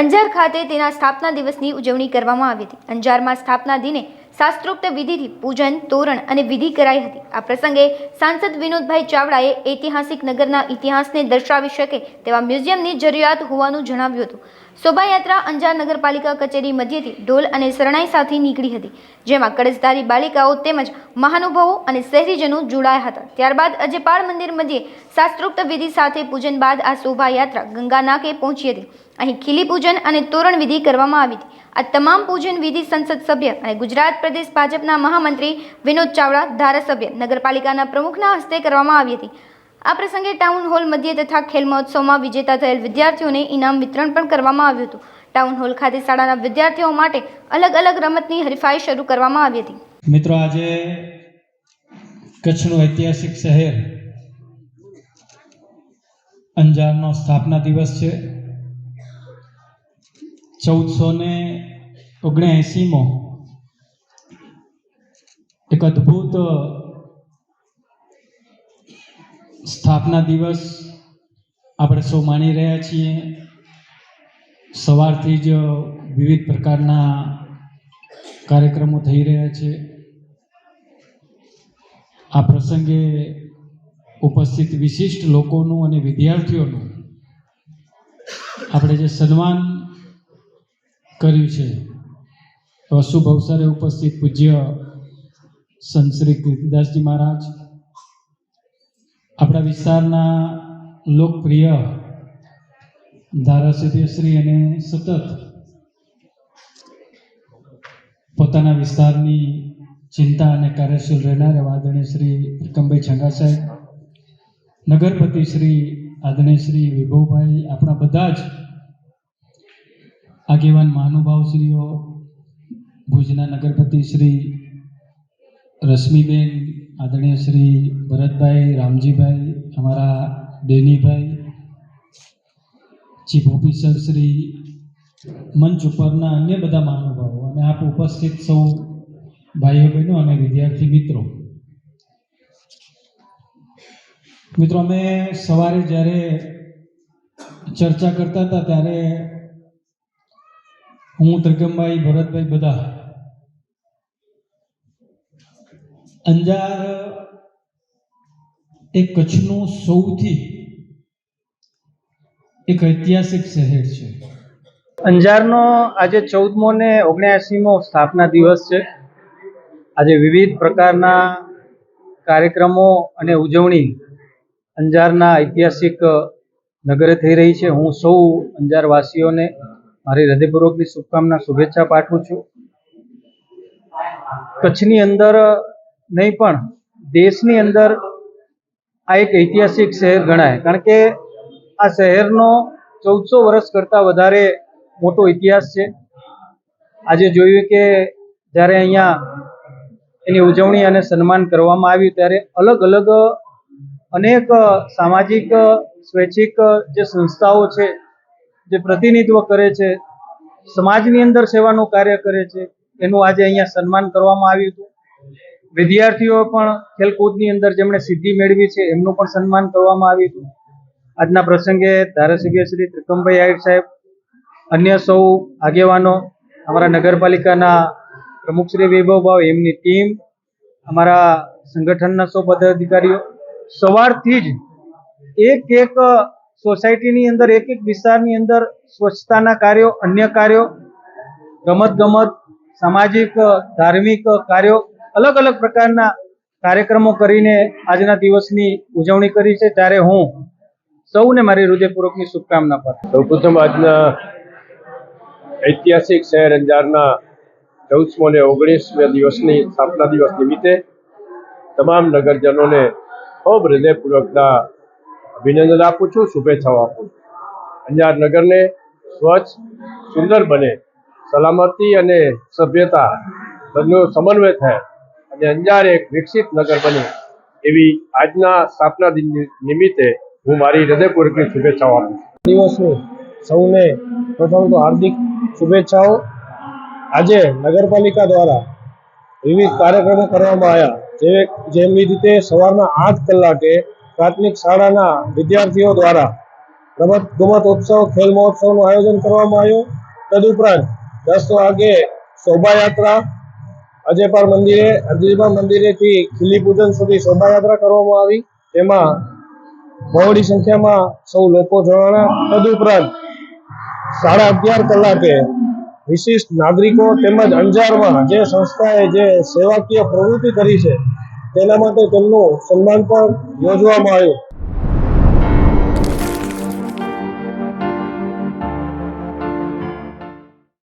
અંજાર ખાતે તેના સ્થાપના દિવસની ઉજવણી કરવામાં આવી હતી। અંજારમાં સ્થાપના દિને શાસ્ત્રોક્ત વિધિથી પૂજન, તોરણ અને વિધિ કરાઈ હતી। આ પ્રસંગે સાંસદ વિનોદભાઈ ચાવડાએ ઐતિહાસિક નગરના ઇતિહાસને દર્શાવી શકે તેવા મ્યુઝિયમની જરૂરિયાત હોવાનું જણાવ્યું હતું। શોભાયાત્રા અંજાર નગરપાલિકા કચેરી મધ્યથી ઢોલ અને શરણાઈ સાથે નીકળી હતી, જેમાં કળશધારી બાલિકાઓ તેમજ મહાનુભાવો અને શહેરીજનો જોડાયા હતા। ત્યારબાદ અજેપાળ મંદિર મધ્યે શાસ્ત્રોક્ત વિધિ સાથે પૂજન બાદ આ શોભાયાત્રા ગંગા નાકે પહોંચી હતી। અહીં ખીલી પૂજન અને તોરણ વિધિ કરવામાં આવી હતી। આ તમામ પૂજન વિધિ સંસદ સભ્ય અને ગુજરાત પ્રદેશ ભાજપના મહામંત્રી વિનોદ ચાવડા, ધારાસભ્ય, નગરપાલિકાના પ્રમુખના હસ્તે કરવામાં આવી હતી। આ પ્રસંગે ટાઉન હોલ મધ્યે તથા ખેલ મહોત્સવમાં વિજેતા થયેલ વિદ્યાર્થીઓને ઇનામ વિતરણ પણ કરવામાં આવ્યું હતું। ટાઉન હોલ ખાતે શાળાના વિદ્યાર્થીઓ માટે અલગ અલગ રમતની હરીફાઈ શરૂ કરવામાં આવી હતી। મિત્રો, આજે કચ્છનું ઐતિહાસિક શહેર અંજારનો સ્થાપના દિવસ છે। 1479 એક અદ્ભુત સ્થાપના દિવસ આપણે સૌ માણી રહ્યા છીએ। સવારથી જ વિવિધ પ્રકારના કાર્યક્રમો થઈ રહ્યા છે। આ પ્રસંગે ઉપસ્થિત વિશિષ્ટ લોકોનું અને વિદ્યાર્થીઓનું આપણે જે સન્માન કર્યું છે, તો શુભ અવસરે ઉપસ્થિત પૂજ્ય સંત શ્રી કીર્તિદાસજી મહારાજ, આપણા વિસ્તારના લોકપ્રિય ધારાસભ્યશ્રી અને સતત પોતાના વિસ્તારની ચિંતા અને કાર્યશીલ રહેનાર આદરણીય શ્રી ત્રિકમભાઈ છંગા સાહેબ, નગરપતિ શ્રી આદરણીય શ્રી વિભવભાઈ, આપણા બધા જ આગેવાન મહાનુભાવશ્રીઓ, ભુજના નગરપતિ શ્રી રશ્મિબેન, આદરણીય શ્રી ભરતભાઈ, રામજીભાઈ, અમારા ડેનીભાઈ, ચીફ ઓફિસર શ્રી, મંચ ઉપરના અન્ય બધા મહાનુભાવો અને આપ ઉપસ્થિત સૌ ભાઈઓ બહેનો અને વિદ્યાર્થી મિત્રો, અમે સવારે જ્યારે ચર્ચા કરતા હતા ત્યારે હું, ત્રિકમભાઈ, ભરતભાઈ બધા અંજાર એ કચ્છનું સૌથી એક ઐતિહાસિક શહેર છે। અંજારનો આજે 14મો ને 79મો સ્થાપના દિવસ છે। આજે વિવિધ પ્રકારના કાર્યક્રમો અને ઉજવણી અંજારના ઐતિહાસિક નગરે થઈ રહી છે। હું સૌ અંજારવાસીઓને મારી હૃદયપૂર્વકની શુભકામના, શુભેચ્છા પાઠવું છું। કચ્છની અંદર નહીં પણ દેશની અંદર આ એક ઐતિહાસિક શહેર ગણાય, કારણ કે આ શહેરનો 1400 વર્ષ કરતાં વધારે મોટો ઇતિહાસ છે। આજે જોયું કે જ્યારે અહીંયા એની ઉજવણી અને સન્માન કરવામાં આવ્યું ત્યારે અલગ અલગ અનેક સામાજિક સ્વૈચ્છિક જે સંસ્થાઓ છે, જે પ્રતિનિધિત્વ કરે છે, સમાજની અંદર સેવાનું કાર્ય કરે છે, એનું આજે અહીંયા સન્માન કરવામાં આવ્યું હતું। વિદ્યાર્થીઓ પણ ખેલકૂદની અંદર જેમણે સિદ્ધિ મેળવી છે એમનું પણ સન્માન કરવામાં આવ્યું હતું। આજના પ્રસંગે ધારાસભ્ય શ્રી ત્રિકમભાઈ આહિર સાહેબ, અન્ય સૌ આગેવાનો, અમારા નગરપાલિકાના પ્રમુખ શ્રી વૈભવભાઈ, એમની ટીમ, અમારા સંગઠનના સૌ પદાધિકારીઓ સવારથી જ એક સોસાયટીની અંદર, એક વિસ્તારની અંદર સ્વચ્છતાના કાર્યો, અન્ય કાર્યો, રમતગમત, સામાજિક ધાર્મિક કાર્યો, અલગ અલગ પ્રકારના કાર્યક્રમો કરીને આજના દિવસની ઉજવણી કરી છે। ત્યારે હું સૌને મારી હૃદયપૂર્વકની શુભકામના પાઠવું। સૌપ્રથમ આજના ઐતિહાસિક શહેર અંજારના 14મો ને 19મા દિવસની સ્થાપના દિવસ નિમિત્તે તમામ નગરજનોને ખૂબ હૃદયપૂર્વકના અભિનંદન આપું છું, શુભેચ્છાઓ આપું છું। અંજાર નગરને સ્વચ્છ, સુંદર બને, સલામતી અને સભ્યતા બંનેનો સમન્વય થાય અને અંજાર એક વિકસિત નગર બને એવી આજના સ્થાપના દિન નિમિત્તે હું મારી હૃદયપૂર્વકની શુભેચ્છાઓ આપું છું। દિવસની સૌને પ્રથમ તો હાર્દિક શુભેચ્છાઓ। આજે નગરપાલિકા દ્વારા વિવિધ કાર્યક્રમો કરવામાં આવ્યા, જેમની રીતે સવારના 8 કલાકે પ્રાથમિક શાળાના વિદ્યાર્થીઓ દ્વારા રમત ગમત ઉત્સવ ખેલ મહોત્સવનું આયોજન કરવામાં આવ્યું. તદુપરાંત 10 વાગે શોભાયાત્રા અજેપાર મંદિરેથી ખીલી પૂજન સુધી શોભાયાત્રા કરવામાં આવી. તેમાં બહોળી સંખ્યામાં સૌ લોકો જોડાણા. તદુપરાંત 11:30 કલાકે વિશિષ્ટ નાગરિકો તેમજ અંજારમાં જે સંસ્થાએ જે સેવાકીય પ્રવૃત્તિ કરી છે તેના માટે તેમનું સન્માન પણ યોજવામાં આવ્યું.